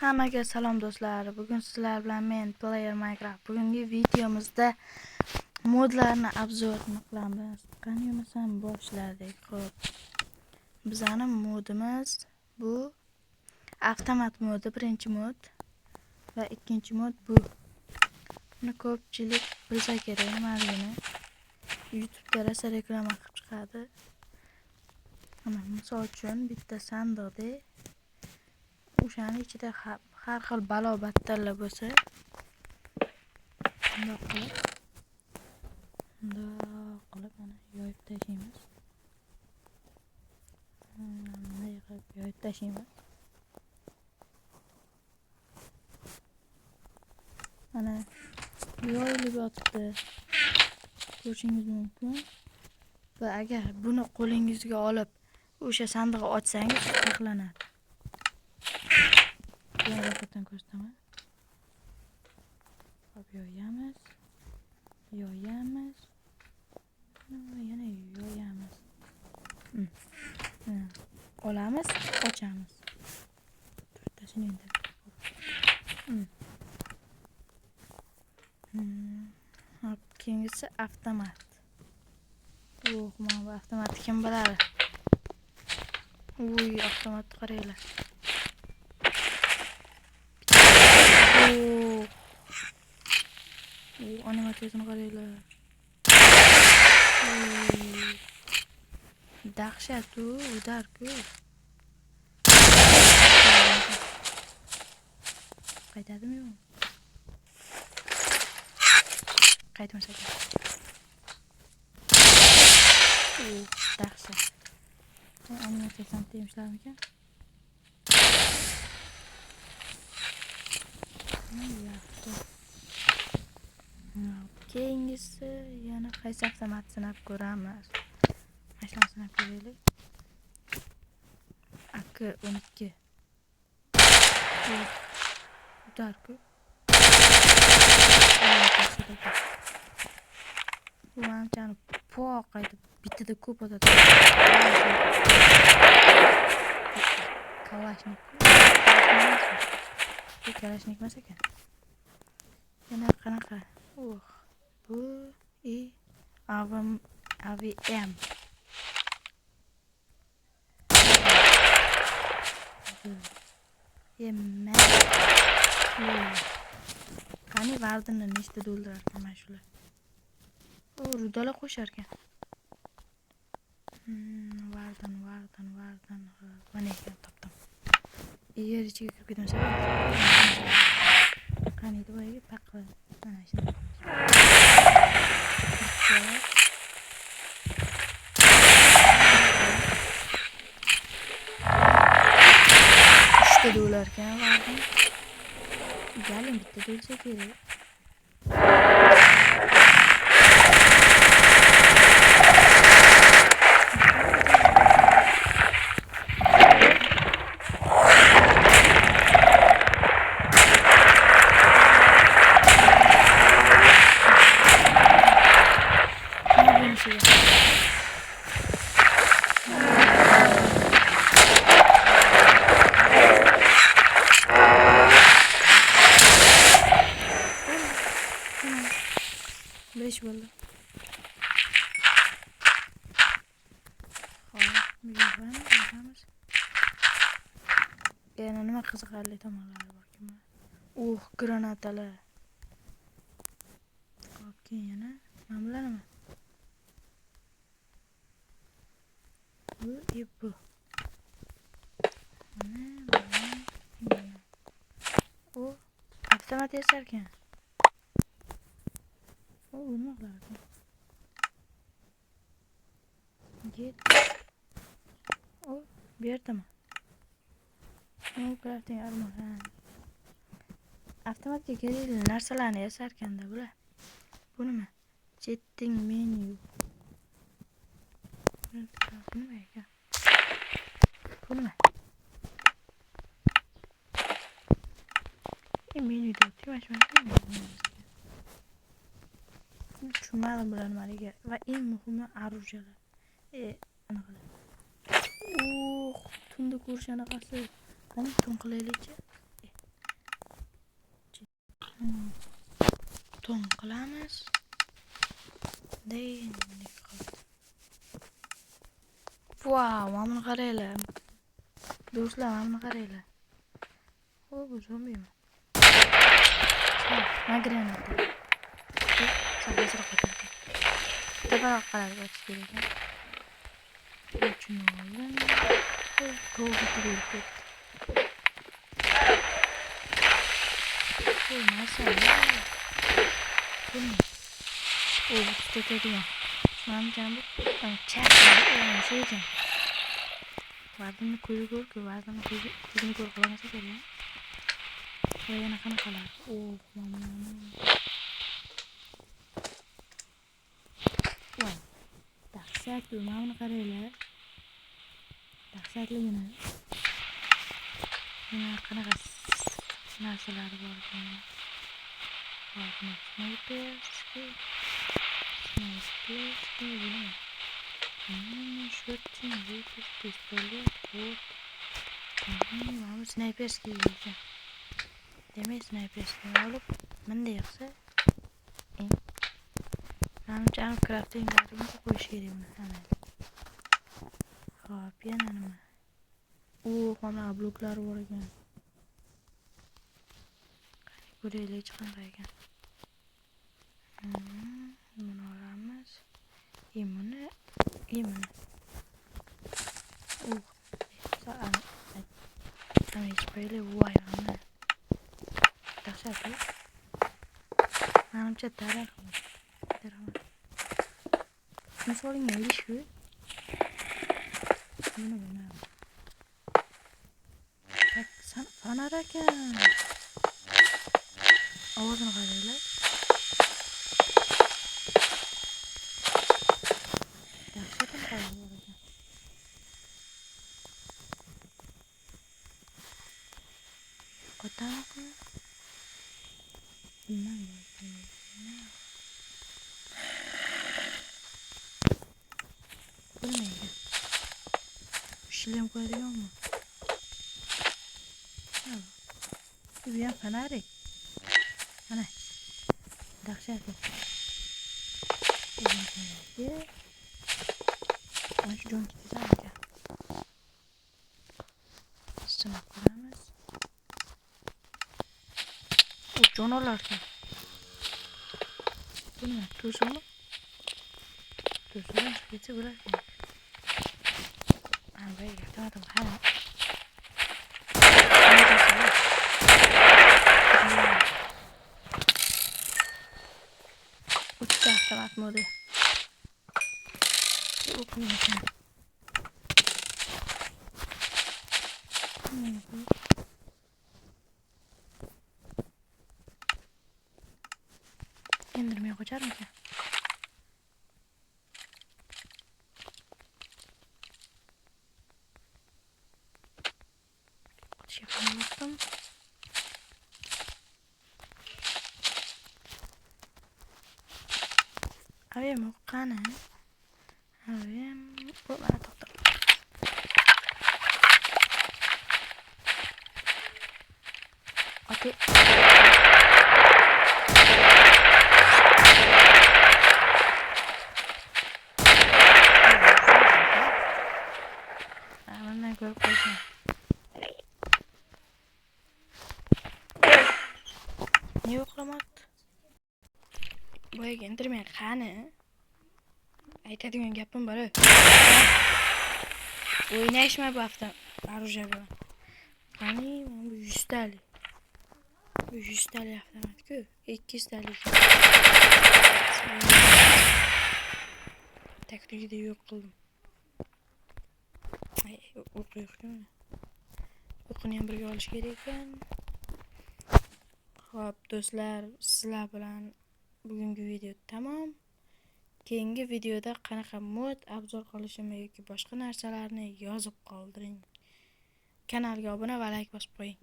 Hammaga salom do'stlar. Bugun sizlar bilan men Player Minecraft. Bugungi videomizda modlarni obzorini qilamiz. Qani bo'lmasam boshladik. Xo'p. Bizning modimiz bu avtomat modi, birinchi mod va ikkinchi mod bu. Buni ko'pchilik bilsa kerak nimaligini. YouTube'da rosa reklama qilib chiqadi. Mana misol uchun bitta sandiqda o'shaning ichida har xil balo-battarlar bo'lsa, bundoq qilib mana yoyib tashlaymiz. Bunday qilib yoyib tashlaymiz. Mana yoyilib yotibdi. Ko'rishingiz mumkin. Va agar buni qo'lingizga olib o'sha sandiqni ochsangiz saqlanadi. Ro'yxatdan ko'rsataman. Hop, yoyamiz. Yana yoyamiz. Olamiz, ochamiz. To'rttasini endi. Hop, keyingisi avtomat. Mana bu avtomatni kim biladi? Avtomatni qaranglar. Animatsiyasini qaranglar. Dahshat udarku. Qaytadimi yo'q? Qaytmasa kerak. Dahshat. Animatsiyasini temishlarmikan? Yaxshi. Keyingisi yana qaysi avtomat sinab ko'ramiz. Mashina sinab ko'raylik. AK-12. Udarku. Bu manchani poq qaytib bittada ko'p o'tadi. Kalashnik emas ekan. Yana qanaqa? Bu AVM. Qani vardini nechta do'ldirarkan mana shular. Rudalar qo'shar ekan. Vardan. Mana ekan topdim. Yer ichiga kirib ketmasa. Qani edi boyagi paqqa. Mana shunday. $3 ekan vardan. Galim bitta bo'lsa kerak. Beş bo'ldi. Xo'p, yana nima qiziqarli tomonlari borkin? Granatalar. Xo'p, keyin yana nima bilanmi? Bu. Avtomat yasarkan. Nima qilarkan? Get. Bu yerdami? Crafting armor. Avtomatga kerakli narsalarni yasarkanda bular. Bu nima? Setting menu. Nima ekan? Bu nima? Menyuda o'tib tushunmadim bular nimaga. Va eng muhimi orужиялар. Anaqa. Tunda ko'rish anaqasi. Qani tun qilaylikchi. Ton qilamiz. Deyindik qildi. Wow, mana buni qaranglar. Do'stlar, mana buni qaranglar. O, bu zombimi? Magranata. Sabazroq ketadi. Teparoq qarab o'tish kerak. Uchun oldim. To'g'ri turib ketdi. Bu masala. Buni o tutatadigan. Manimcha bu chaqirib sevgan. Vazimni ko'zi ko'rku, vazimni ko'zini ko'r qilmasa kerak. Va yana qanaqalar? O, mana. Voy. Dahshatli, mana buni qaranglar. Dahshatligini. Yana qanaqa narsalar bor ekan. Snayperski. Buni. Shotgun, rifle, pistolet, вот. Mana bu snayperski ekan. Demak, snayperski olib, bunday qilsa, menimcha craftinglarga qo'yish kerak buni hamma. Xo'p, yana nima? O, mana bloklar bor ekan. Ko'raylik hech qanday ekan. Buni olamiz. Buni. Böyle vay ana. Dahsyatli. Menimcha darar. Shuni soling neydi shu? Buni. Bak, fanar ekan. Ovozini qaranglar. Dahshatli qaranglar ekan. Qo'tami? Bilmaydi. Shilem qo'yadiganmi? Bu ham fanarik. Mana. Dahshatli. Mana shu jon ketadi ekan. Sinab ko'ramiz. Bu jonolarga. Bu nima? Tuzmi? Tuzmi ketsa bo'lardi. Ana, gapirdim, ha. Автомат моды. Endirmeye koyar mısın? Şey yapamadım. Abi mau kana? Abi bu mana top. Oke. Mana gol koyacağım. Ne yoklamak? Boya endirmeye kana? Aytadigan gapim bor. O'ynashma bu hafta Aruja bilan. Qani, bu 100 tali. Bu 100 tali avtomat-ku, 200 tali. Takligida yo'q qildim. O'q yo'q-ku. O'qni ham birga olish kerak ekan. Xo'p, do'stlar, sizlar bilan bugungi video tamom. Keyingi videoda qanaqa mod obzor qilishimni yoki boshqa narsalarni yozib qoldiring. Kanalga obuna va like bosib qo'ying.